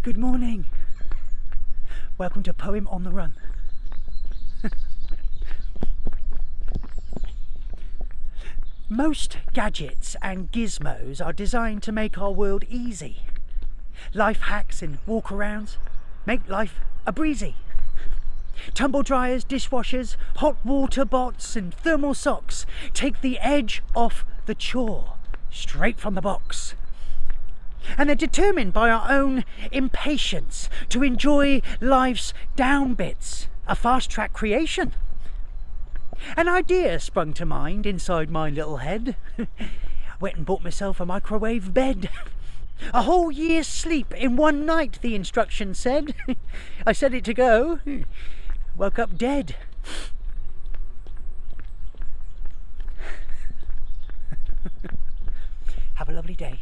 Good morning. Welcome to Poem on the Run. Most gadgets and gizmos are designed to make our world easy. Life hacks and walkarounds make life a breezy. Tumble dryers, dishwashers, hot water bots and thermal socks take the edge off the chore straight from the box. And they're determined by our own impatience to enjoy life's down bits, a fast-track creation. An idea sprung to mind inside my little head. Went and bought myself a microwave bed. A whole year's sleep in one night, the instructions said. I set it to go, woke up dead. Have a lovely day.